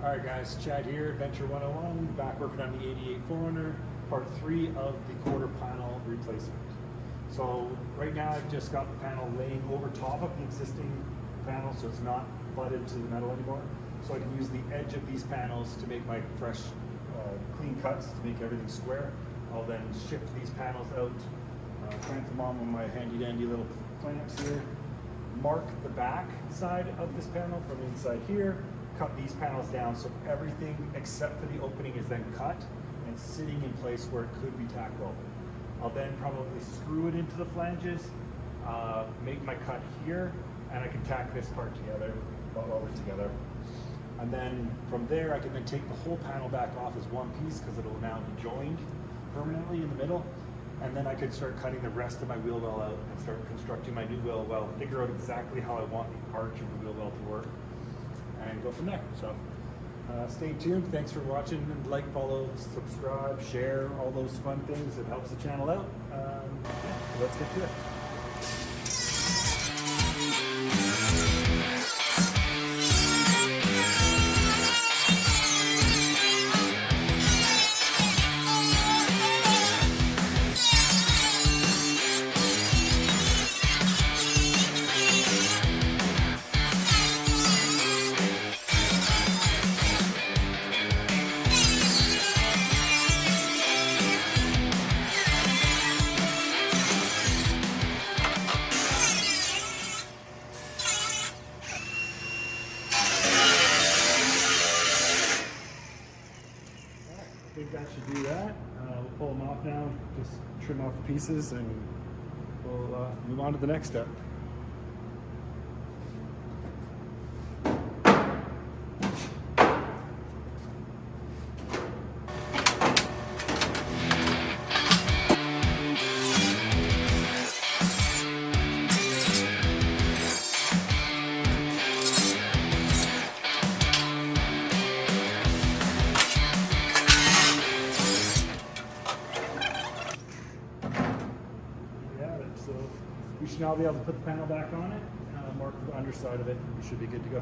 Alright guys, Chad here, Adventure 101, back working on the 88 4Runner, part 3 of the quarter panel replacement. So right now I've just got the panel laying over top of the existing panel so it's not butted to the metal anymore. So I can use the edge of these panels to make my fresh, clean cuts to make everything square. I'll then shift these panels out, clamp them on with my handy dandy little clamps here, mark the back side of this panel from inside here, cut these panels down so everything except for the opening is then cut and sitting in place where it could be tack welded. I'll then probably screw it into the flanges, make my cut here, and I can tack this part together, weld it together. And then from there I can then take the whole panel back off as one piece because it'll now be joined permanently in the middle. And then I could start cutting the rest of my wheel well out and start constructing my new wheel well, figure out exactly how I want the arch of the wheel well to work, and go from there. So stay tuned. Thanks for watching. Like, follow, subscribe, share, all those fun things. It helps the channel out. Let's get to it. I think that should do that. We'll pull them off now, just trim off the pieces, and we'll move on to the next step. So we should now be able to put the panel back on it, mark the underside of it, and we should be good to go.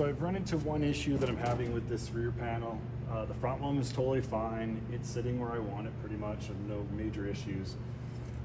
so I've run into one issue that I'm having with this rear panel. The front one is totally fine. It's sitting where I want it pretty much, and no major issues.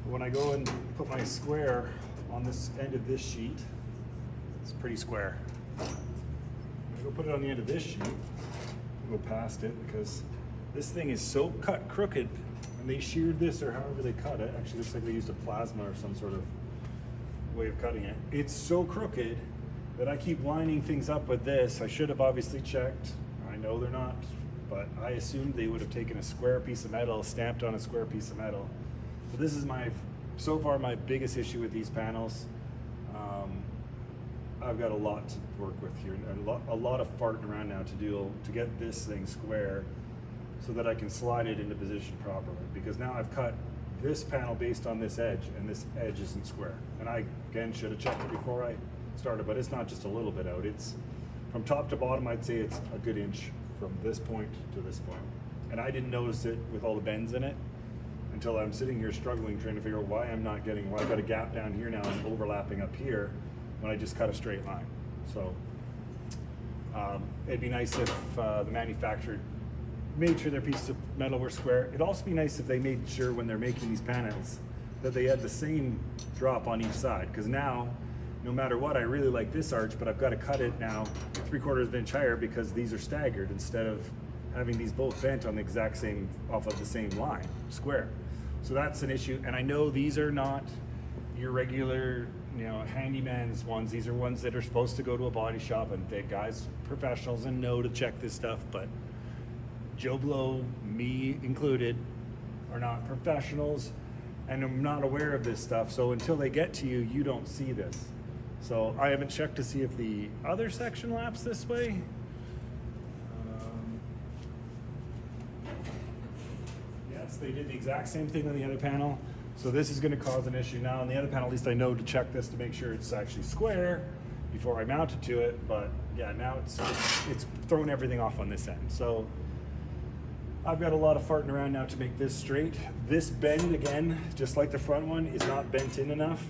But when I go and put my square on this end of this sheet, it's pretty square. When I go put it on the end of this sheet, I'll go past it because this thing is so cut crooked, and they sheared this or however they cut it. Actually, looks like they used a plasma or some sort of way of cutting it. It's so crooked that I keep lining things up with this. I should have obviously checked. I know they're not, but I assumed they would have taken a square piece of metal, stamped on a square piece of metal. So this is so far my biggest issue with these panels. I've got a lot to work with here, and a lot of farting around now to get this thing square so that I can slide it into position properly. Because now I've cut this panel based on this edge, and this edge isn't square. And I, again, should have checked it before I started, but it's not just a little bit out. It's from top to bottom, I'd say it's a good inch from this point to this point. And I didn't notice it with all the bends in it until I'm sitting here struggling, trying to figure out why I've got a gap down here now and overlapping up here when I just cut a straight line. So it'd be nice if the manufacturer made sure their pieces of metal were square. It'd also be nice if they made sure when they're making these panels that they had the same drop on each side, because now, no matter what, I really like this arch, but I've got to cut it now 3/4 of an inch higher because these are staggered instead of having these both bent on the exact same, off of the same line, square. So that's an issue, and I know these are not your regular, handyman's ones. These are ones that are supposed to go to a body shop, and the guys, professionals, and know to check this stuff, but Joe Blow, me included, are not professionals, and I'm not aware of this stuff, so until they get to you, you don't see this. So I haven't checked to see if the other section laps this way. Yes, they did the exact same thing on the other panel. So this is going to cause an issue now. On the other panel, at least I know to check this to make sure it's actually square before I mount it to it. But yeah, now it's throwing everything off on this end. So I've got a lot of farting around now to make this straight. This bend, again, just like the front one, is not bent in enough.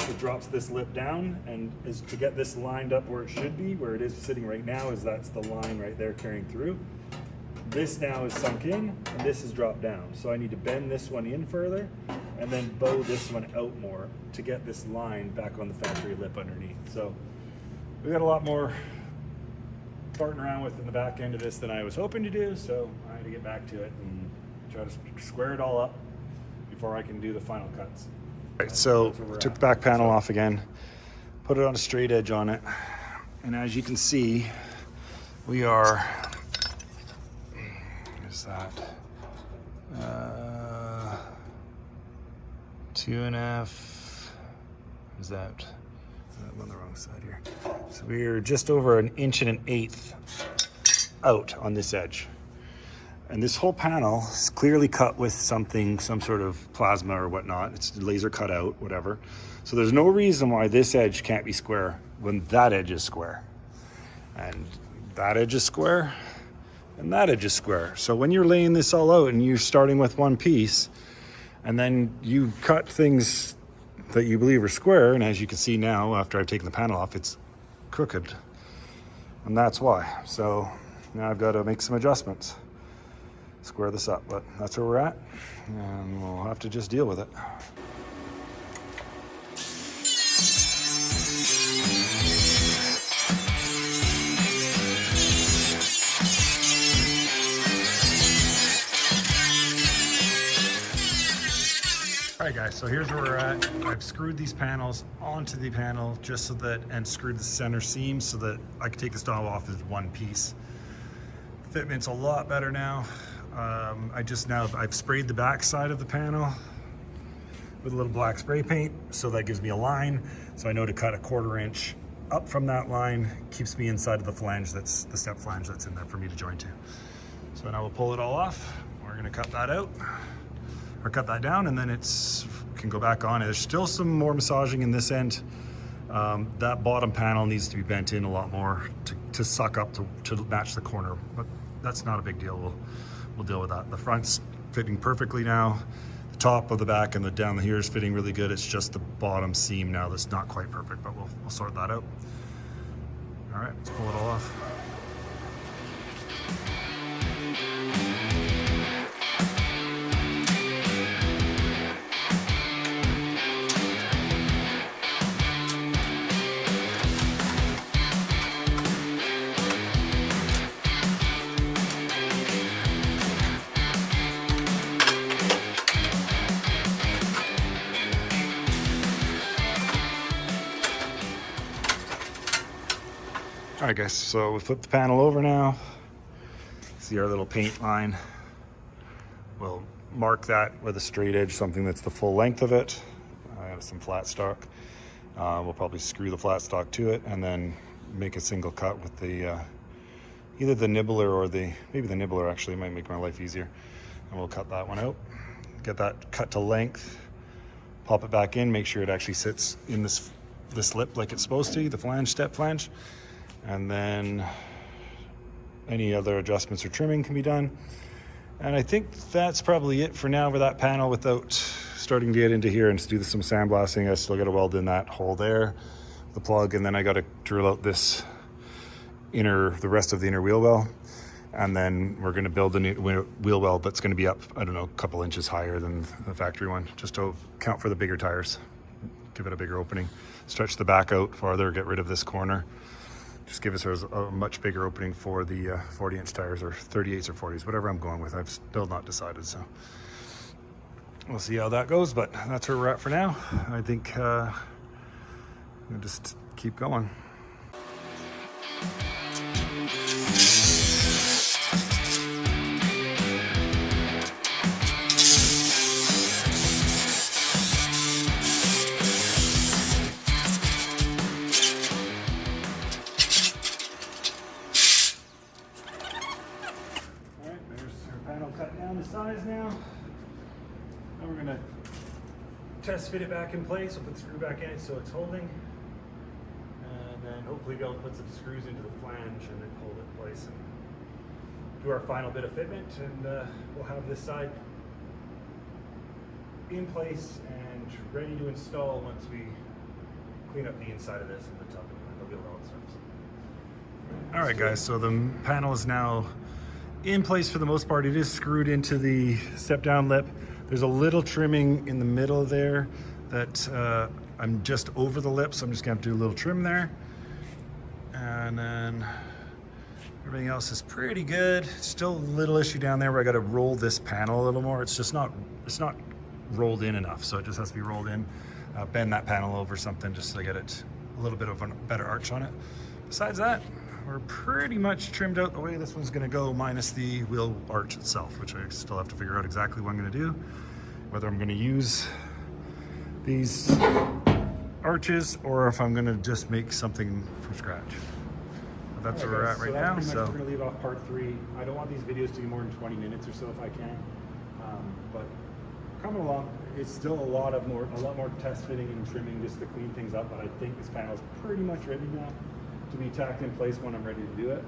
It drops this lip down, and is to get this lined up where it should be, where it is sitting right now, is that's the line right there carrying through. This now is sunk in, and this is dropped down. So I need to bend this one in further, and then bow this one out more to get this line back on the factory lip underneath. So we got a lot more farting around with in the back end of this than I was hoping to do, so I had to get back to it and try to square it all up before I can do the final cuts. All right, so took the back panel off again, put it on a straight edge on it, and as you can see, we are, what is that? 2.5, what is that? I'm on the wrong side here. So we're just over 1 1/8 inches out on this edge. And this whole panel is clearly cut with some sort of plasma or whatnot. It's laser cut out, whatever. So there's no reason why this edge can't be square when that edge is square. And that edge is square, and that edge is square. So when you're laying this all out and you're starting with one piece, and then you cut things that you believe are square, and as you can see now, after I've taken the panel off, it's crooked. And that's why. So now I've got to make some adjustments, square this up, but that's where we're at, and we'll have to just deal with it. All right guys, so here's where we're at. I've screwed these panels onto the panel just so that, and screwed the center seam so that I can take this knob off as one piece. Fitment's a lot better now. I've sprayed the back side of the panel with a little black spray paint, so that gives me a line, so I know to cut 1/4 inch up from that line, keeps me inside of the flange, that's the step flange that's in there for me to join to. So now we'll pull it all off. We're gonna cut that out, or cut that down, and then it's can go back on. There's still some more massaging in this end. That bottom panel needs to be bent in a lot more to suck up to match the corner, but that's not a big deal. We'll deal with that. The front's fitting perfectly now. The top of the back and the down here is fitting really good. It's just the bottom seam now that's not quite perfect, but we'll sort that out. All right, let's pull it all off. All right, guys, so we flip the panel over now. See our little paint line. We'll mark that with a straight edge, something that's the full length of it. I have some flat stock. We'll probably screw the flat stock to it and then make a single cut with the either the nibbler or maybe the nibbler actually might make my life easier. And we'll cut that one out. Get that cut to length, pop it back in, make sure it actually sits in this lip like it's supposed to, the flange, step flange. And then any other adjustments or trimming can be done. And I think that's probably it for now for that panel without starting to get into here and do some sandblasting. I still got to weld in that hole there, the plug, and then I got to drill out the rest of the inner wheel well. And then we're going to build a new wheel well that's going to be up, I don't know, a couple inches higher than the factory one, just to account for the bigger tires. Give it a bigger opening. Stretch the back out farther, get rid of this corner. Just give us a much bigger opening for the 40-inch tires, or 38s or 40s, whatever I'm going with. I've still not decided, so we'll see how that goes, but that's where we're at for now. I think we'll just keep going. Cut down the size now. Now we're gonna test fit it back in place. We'll put the screw back in it so it's holding. And then hopefully be able to put some screws into the flange and then hold it in place and do our final bit of fitment. And we'll have this side in place and ready to install once we clean up the inside of this and the top and the wheel well and stuff. All right, guys, so the panel is now in place for the most part. It is screwed into the step down lip. There's a little trimming in the middle there that I'm just over the lip, so I'm just gonna have to do a little trim there. And then everything else is pretty good. Still a little issue down there where I gotta roll this panel a little more. It's not rolled in enough, so it just has to be rolled in. Bend that panel over something just so I get it a little bit of a better arch on it. Besides that, we're pretty much trimmed out the way this one's gonna go, minus the wheel arch itself, which I still have to figure out exactly what I'm gonna do. Whether I'm gonna use these arches or if I'm gonna just make something from scratch. But that's where we're at right now. So we're gonna leave off part 3. I don't want these videos to be more than 20 minutes or so if I can. But coming along, it's still a lot more test fitting and trimming just to clean things up, but I think this panel is pretty much ready now to be tacked in place when I'm ready to do it.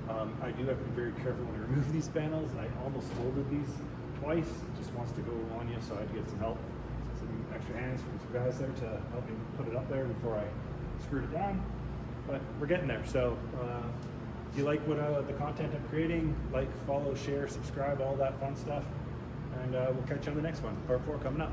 I do have to be very careful when I remove these panels. I almost folded these twice. It just wants to go on you, so I had to get some help, some extra hands from some guys there to help me put it up there before I screwed it down. But we're getting there. So if you like what the content I'm creating, like, follow, share, subscribe, all that fun stuff. And we'll catch you on the next one. Part 4 coming up.